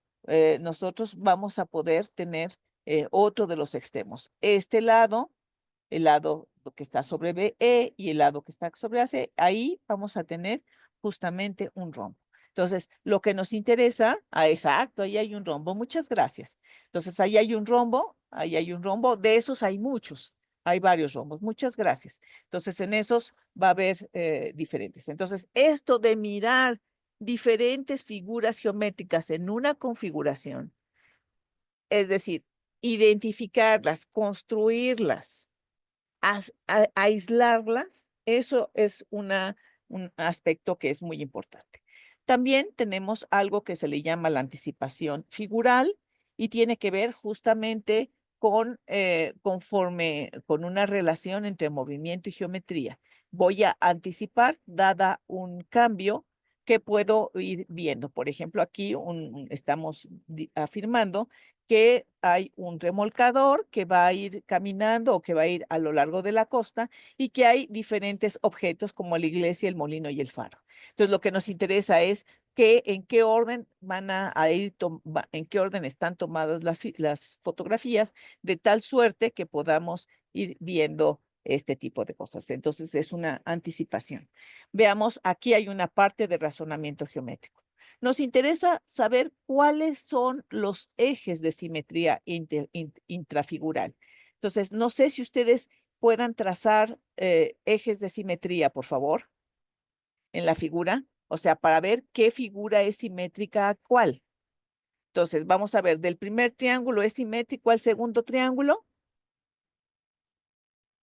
nosotros vamos a poder tener otro de los extremos. Este lado, el lado que está sobre BE y el lado que está sobre AC, ahí vamos a tener justamente un rombo. Entonces, lo que nos interesa, exacto, ahí hay un rombo, muchas gracias. Entonces, ahí hay un rombo, de esos hay muchos, hay varios rombos, muchas gracias. Entonces, en esos va a haber diferentes. Entonces, esto de mirar diferentes figuras geométricas en una configuración, es decir, identificarlas, construirlas, aislarlas, eso es un aspecto que es muy importante. También tenemos algo que se le llama la anticipación figural y tiene que ver justamente con una relación entre movimiento y geometría. Voy a anticipar dada un cambio que puedo ir viendo. Por ejemplo, aquí estamos afirmando que hay un remolcador que va a ir caminando o que va a ir a lo largo de la costa y que hay diferentes objetos como la iglesia, el molino y el faro. Entonces, lo que nos interesa es en qué orden en qué orden están tomadas las fotografías, de tal suerte que podamos ir viendo este tipo de cosas. Entonces es una anticipación. Veamos, aquí hay una parte de razonamiento geométrico. Nos interesa saber cuáles son los ejes de simetría intrafigural. Entonces, no sé si ustedes puedan trazar ejes de simetría, por favor, en la figura. O sea, para ver qué figura es simétrica a cuál. Entonces, vamos a ver, del primer triángulo es simétrico al segundo triángulo.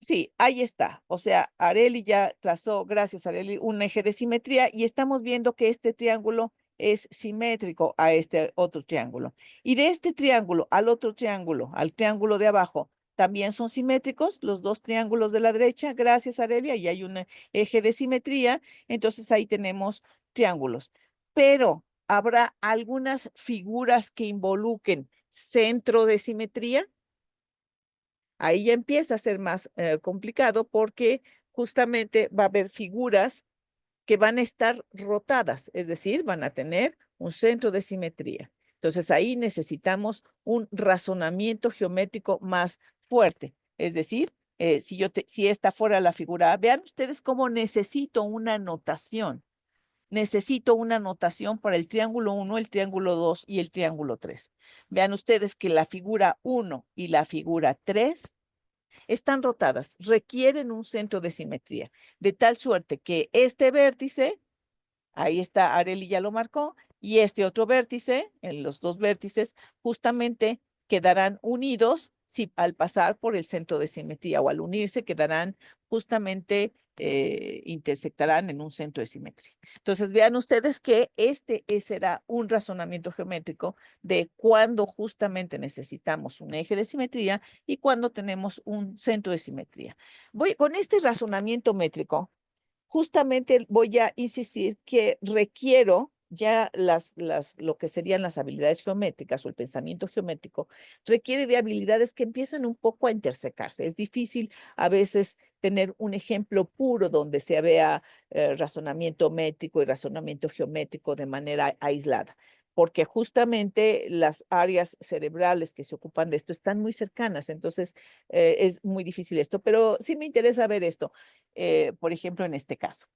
Sí, ahí está. O sea, Areli ya trazó, gracias Areli, un eje de simetría y estamos viendo que este triángulo es simétrico a este otro triángulo. Y de este triángulo al otro triángulo, al triángulo de abajo, también son simétricos los dos triángulos de la derecha. Gracias Areli, ahí hay un eje de simetría. Entonces ahí tenemos triángulos. Pero habrá algunas figuras que involucren centro de simetría. Ahí ya empieza a ser más complicado porque justamente va a haber figuras que van a estar rotadas, es decir, van a tener un centro de simetría. Entonces ahí necesitamos un razonamiento geométrico más fuerte. Es decir, si esta fuera la figura A, vean ustedes cómo necesito una notación. Necesito una notación para el triángulo 1, el triángulo 2 y el triángulo 3. Vean ustedes que la figura 1 y la figura 3 están rotadas, requieren un centro de simetría, de tal suerte que este vértice, ahí está, Areli ya lo marcó, y este otro vértice, en los dos vértices, justamente quedarán unidos si al pasar por el centro de simetría o al unirse quedarán justamente, intersectarán en un centro de simetría. Entonces vean ustedes que será un razonamiento geométrico de cuando justamente necesitamos un eje de simetría y cuando tenemos un centro de simetría. Con este razonamiento métrico, justamente voy a insistir que requiero ya lo que serían las habilidades geométricas o el pensamiento geométrico, requiere de habilidades que empiezan un poco a intersecarse. Es difícil a veces tener un ejemplo puro donde se vea razonamiento métrico y razonamiento geométrico de manera aislada, porque justamente las áreas cerebrales que se ocupan de esto están muy cercanas, entonces es muy difícil esto, pero sí me interesa ver esto, por ejemplo, en este caso.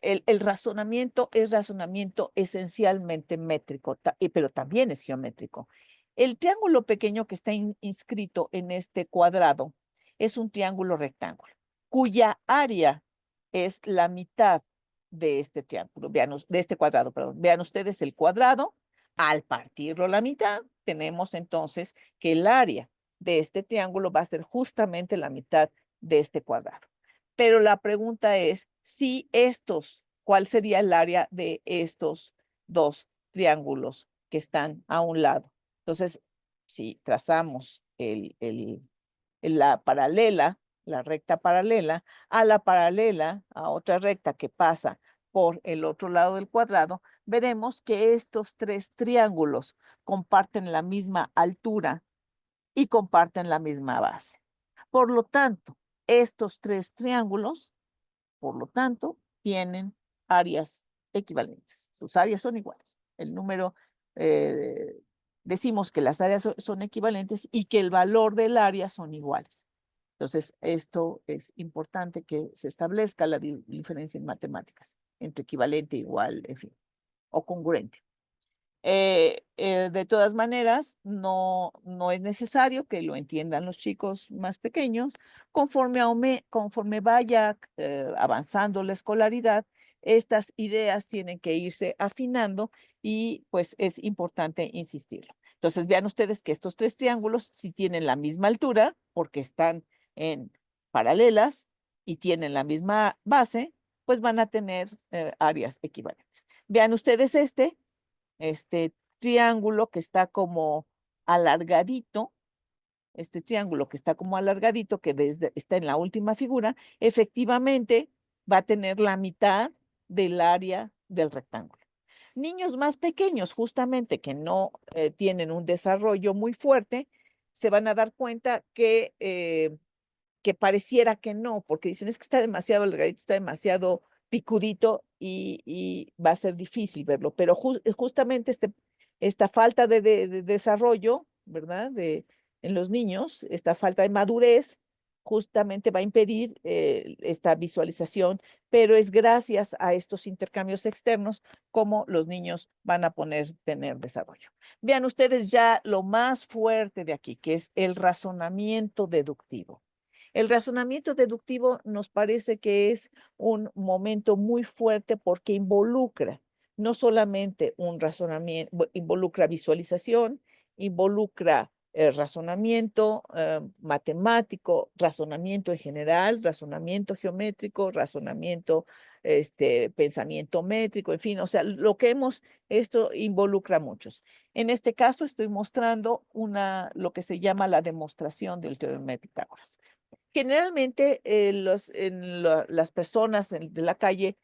El razonamiento es razonamiento esencialmente métrico, pero también es geométrico. El triángulo pequeño que está inscrito en este cuadrado es un triángulo rectángulo, cuya área es la mitad de este triángulo, de este cuadrado, perdón. Vean ustedes el cuadrado, al partirlo a la mitad, tenemos entonces que el área de este triángulo va a ser justamente la mitad de este cuadrado. Pero la pregunta es si ¿cuál sería el área de estos dos triángulos que están a un lado? Entonces, si trazamos la paralela, la recta paralela, a la paralela, a otra recta que pasa por el otro lado del cuadrado, veremos que estos tres triángulos comparten la misma altura y comparten la misma base. Por lo tanto, estos tres triángulos, por lo tanto, tienen áreas equivalentes. Sus áreas son iguales. El número, decimos que las áreas son equivalentes y que el valor del área son iguales. Entonces, esto es importante que se establezca la diferencia en matemáticas entre equivalente, igual, en fin, o congruente. De todas maneras, no es necesario que lo entiendan los chicos más pequeños. Conforme vaya avanzando la escolaridad, estas ideas tienen que irse afinando y pues es importante insistirlo. Entonces, vean ustedes que estos tres triángulos, si tienen la misma altura, porque están en paralelas y tienen la misma base, pues van a tener áreas equivalentes. Vean ustedes este triángulo que está como alargadito, que está en la última figura, efectivamente va a tener la mitad del área del rectángulo. Niños más pequeños, justamente que no tienen un desarrollo muy fuerte, se van a dar cuenta que pareciera que no, porque dicen es que está demasiado delgadito, está demasiado picudito y va a ser difícil verlo, pero justamente esta falta de desarrollo, ¿verdad? En los niños, esta falta de madurez, justamente va a impedir esta visualización, pero es gracias a estos intercambios externos como los niños van a tener desarrollo. Vean ustedes ya lo más fuerte de aquí, que es el razonamiento deductivo. El razonamiento deductivo nos parece que es un momento muy fuerte porque involucra no solamente un razonamiento, involucra visualización, involucra razonamiento matemático, razonamiento en general, razonamiento geométrico, razonamiento, pensamiento métrico, en fin, o sea, esto involucra muchos. En este caso estoy mostrando lo que se llama la demostración del teorema de Pitágoras. Generalmente las personas de la calle,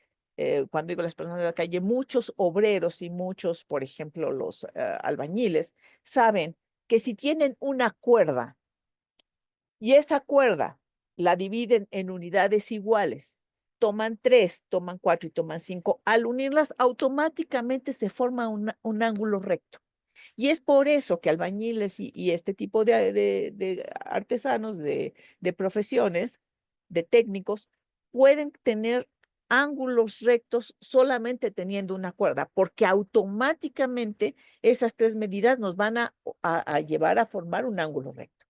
cuando digo las personas de la calle, muchos obreros y muchos, por ejemplo, los albañiles, saben que si tienen una cuerda y esa cuerda la dividen en unidades iguales, toman 3, toman 4 y toman 5, al unirlas automáticamente se forma un ángulo recto. Y es por eso que albañiles y este tipo de artesanos, de profesiones, de técnicos, pueden tener ángulos rectos solamente teniendo una cuerda, porque automáticamente esas 3 medidas nos van a llevar a formar un ángulo recto.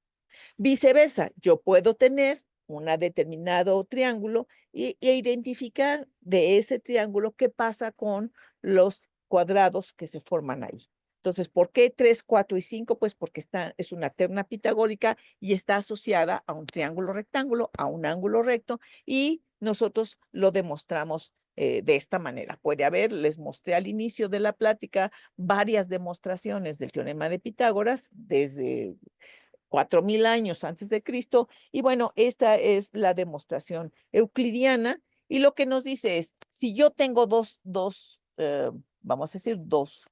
Viceversa, yo puedo tener un determinado triángulo e identificar de ese triángulo qué pasa con los cuadrados que se forman ahí. Entonces, ¿por qué 3, 4 y 5? Pues porque es una terna pitagórica y está asociada a un triángulo rectángulo, a un ángulo recto, y nosotros lo demostramos de esta manera. Puede haber, les mostré al inicio de la plática, varias demostraciones del teorema de Pitágoras desde 4000 años antes de Cristo. Y bueno, esta es la demostración euclidiana. Y lo que nos dice es, si yo tengo vamos a decir, dos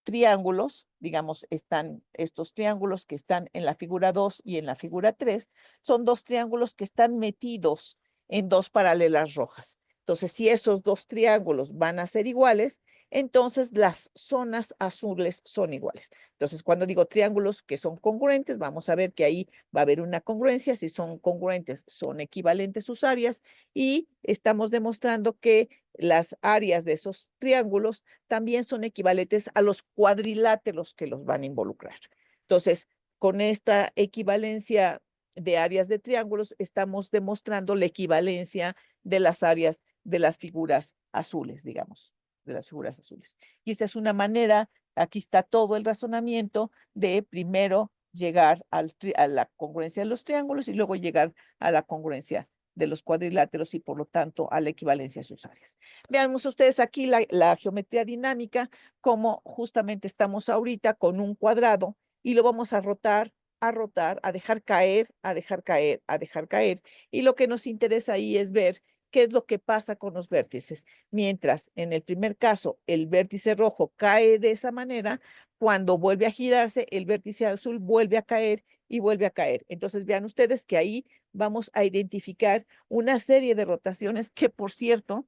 triángulos, digamos, están estos triángulos que están en la figura 2 y en la figura 3, son dos triángulos que están metidos en dos paralelas rojas. Entonces, si esos dos triángulos van a ser iguales, entonces las zonas azules son iguales. Entonces, cuando digo triángulos que son congruentes, vamos a ver que ahí va a haber una congruencia. Si son congruentes, son equivalentes sus áreas, y estamos demostrando que las áreas de esos triángulos también son equivalentes a los cuadriláteros que los van a involucrar. Entonces, con esta equivalencia de áreas de triángulos, estamos demostrando la equivalencia de las áreas de las figuras azules, digamos, de las figuras azules. Y esta es una manera, aquí está todo el razonamiento de primero llegar a la congruencia de los triángulos y luego llegar a la congruencia de los cuadriláteros y por lo tanto a la equivalencia de sus áreas. Veamos ustedes aquí la geometría dinámica, como justamente estamos ahorita con un cuadrado y lo vamos a rotar, a dejar caer, a dejar caer, a dejar caer. Y lo que nos interesa ahí es ver qué es lo que pasa con los vértices. Mientras en el primer caso el vértice rojo cae de esa manera, cuando vuelve a girarse, el vértice azul vuelve a caer y vuelve a caer. Entonces vean ustedes que ahí vamos a identificar una serie de rotaciones que, por cierto,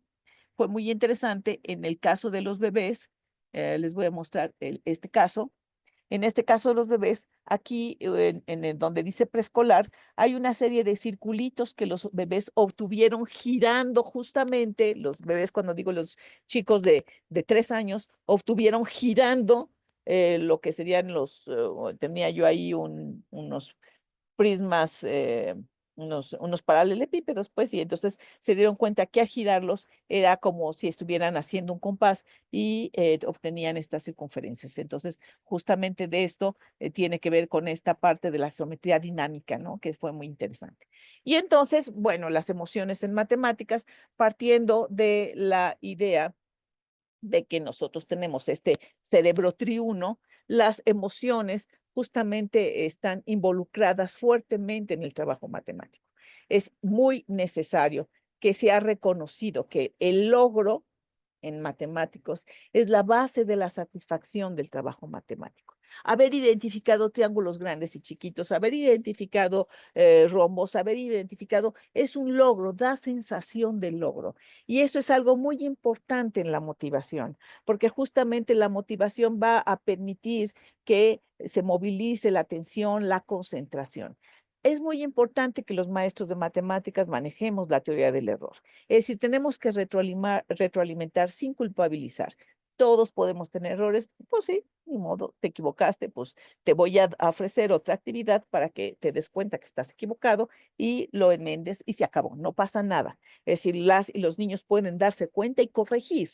fue muy interesante en el caso de los bebés. Les voy a mostrar este caso. En este caso de los bebés, aquí en donde dice preescolar, hay una serie de circulitos que los bebés obtuvieron girando justamente, los bebés, cuando digo los chicos de 3 años, obtuvieron girando lo que serían tenía yo ahí unos prismas, unos paralelepípedos, pues, y entonces se dieron cuenta que al girarlos era como si estuvieran haciendo un compás y obtenían estas circunferencias. Entonces, justamente de esto tiene que ver con esta parte de la geometría dinámica, ¿no? Que fue muy interesante. Y entonces, bueno, las emociones en matemáticas, partiendo de la idea de que nosotros tenemos este cerebro triuno, las emociones justamente están involucradas fuertemente en el trabajo matemático. Es muy necesario que sea reconocido que el logro en matemáticos es la base de la satisfacción del trabajo matemático. Haber identificado triángulos grandes y chiquitos, haber identificado rombos, haber identificado, es un logro, da sensación de logro. Y eso es algo muy importante en la motivación, porque justamente la motivación va a permitir que se movilice la atención, la concentración. Es muy importante que los maestros de matemáticas manejemos la teoría del error. Es decir, tenemos que retroalimentar sin culpabilizar. Todos podemos tener errores, pues sí, ni modo, te equivocaste, pues te voy a ofrecer otra actividad para que te des cuenta que estás equivocado y lo enmendes y se acabó, no pasa nada. Es decir, las y los niños pueden darse cuenta y corregir.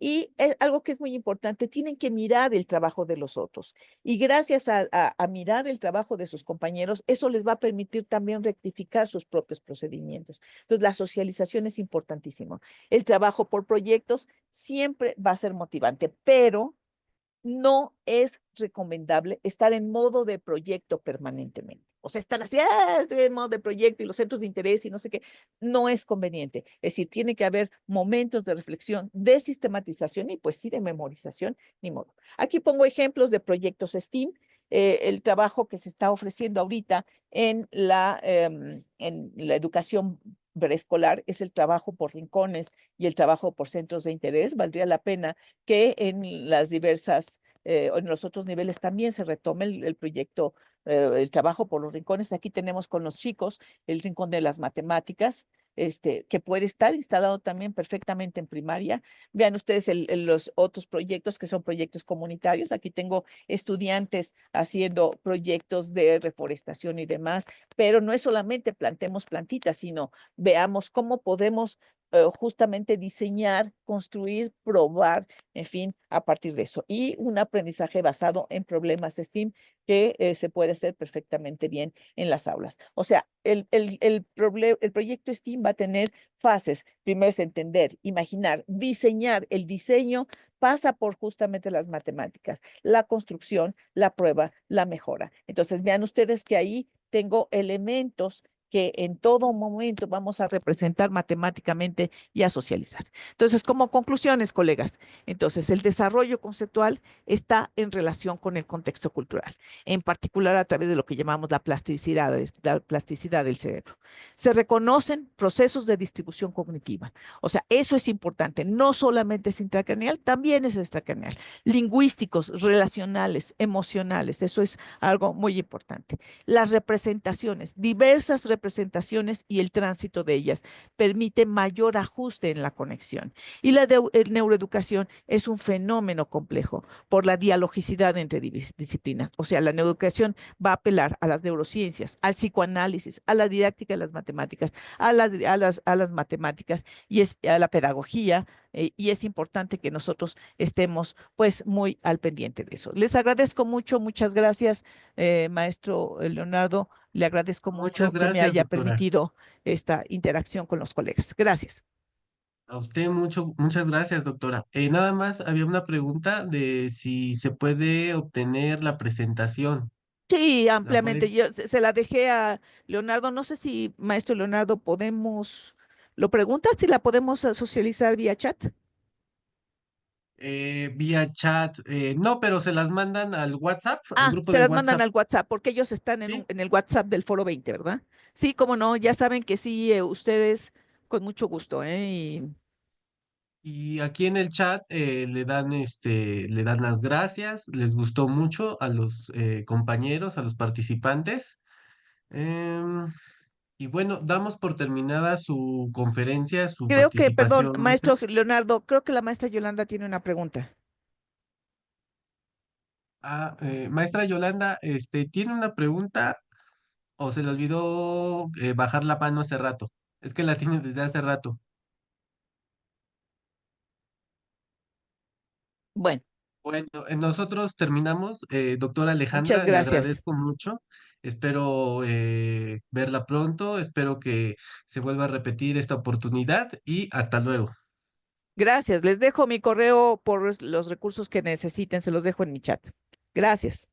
Y es algo que es muy importante, tienen que mirar el trabajo de los otros. Y gracias a mirar el trabajo de sus compañeros, eso les va a permitir también rectificar sus propios procedimientos. Entonces, la socialización es importantísimo. El trabajo por proyectos siempre va a ser motivante, pero no es recomendable estar en modo de proyecto permanentemente. O sea, estar así, estoy en modo de proyecto y los centros de interés y no sé qué, no es conveniente. Es decir, tiene que haber momentos de reflexión, de sistematización y pues sí de memorización, ni modo. Aquí pongo ejemplos de proyectos STEAM, el trabajo que se está ofreciendo ahorita en la educación preescolar es el trabajo por rincones y el trabajo por centros de interés. Valdría la pena que en las diversas, en los otros niveles también se retome el proyecto, el trabajo por los rincones. Aquí tenemos con los chicos el rincón de las matemáticas, que puede estar instalado también perfectamente en primaria. Vean ustedes los otros proyectos que son proyectos comunitarios. Aquí tengo estudiantes haciendo proyectos de reforestación y demás, pero no es solamente plantemos plantitas, sino veamos cómo podemos justamente diseñar, construir, probar, en fin, a partir de eso. Y un aprendizaje basado en problemas STEAM que se puede hacer perfectamente bien en las aulas. O sea, el proyecto STEAM va a tener fases. Primero es entender, imaginar, diseñar. El diseño pasa por justamente las matemáticas, la construcción, la prueba, la mejora. Entonces, vean ustedes que ahí tengo elementos que en todo momento vamos a representar matemáticamente y a socializar. Entonces, como conclusiones, colegas, entonces el desarrollo conceptual está en relación con el contexto cultural, en particular a través de lo que llamamos la plasticidad del cerebro. Se reconocen procesos de distribución cognitiva. O sea, eso es importante. No solamente es intracraneal, también es extracraneal. Lingüísticos, relacionales, emocionales. Eso es algo muy importante. Las representaciones, diversas representaciones y el tránsito de ellas permite mayor ajuste en la conexión. Y la neuroeducación es un fenómeno complejo por la dialogicidad entre disciplinas. O sea, la neuroeducación va a apelar a las neurociencias, al psicoanálisis, a la didáctica de las matemáticas, a las matemáticas y a la pedagogía, y es importante que nosotros estemos pues muy al pendiente de eso. Les agradezco mucho, muchas gracias, maestro Leonardo. Le agradezco Muchas mucho que me gracias, haya doctora. permitido esta interacción con los colegas. Gracias. A usted muchas gracias, doctora. Nada más había una pregunta de si se puede obtener la presentación. Sí, ¿La ampliamente. puede? Yo se la dejé a Leonardo. No sé si, maestro Leonardo, lo pregunta, si la podemos socializar vía chat. Vía chat. No, pero se las mandan al WhatsApp, al Ah, grupo se de las mandan WhatsApp. al WhatsApp, porque ellos están ¿Sí? en el WhatsApp del Foro 20, ¿verdad? Sí, cómo no, ya saben que sí, ustedes con mucho gusto, ¿eh? Y aquí en el chat le dan las gracias, les gustó mucho a los compañeros, a los participantes. Em, y bueno, damos por terminada su conferencia, su Creo que, perdón, participación, maestra. maestro Leonardo, creo que la maestra Yolanda tiene una pregunta. Maestra Yolanda, ¿tiene una pregunta o se le olvidó bajar la mano hace rato? Es que la tiene desde hace rato. Bueno, Bueno, nosotros terminamos. Doctora muchas Alejandra, le gracias. agradezco mucho. Espero verla pronto. Espero que se vuelva a repetir esta oportunidad y hasta luego. Gracias. Les dejo mi correo por los recursos que necesiten, se los dejo en mi chat. Gracias.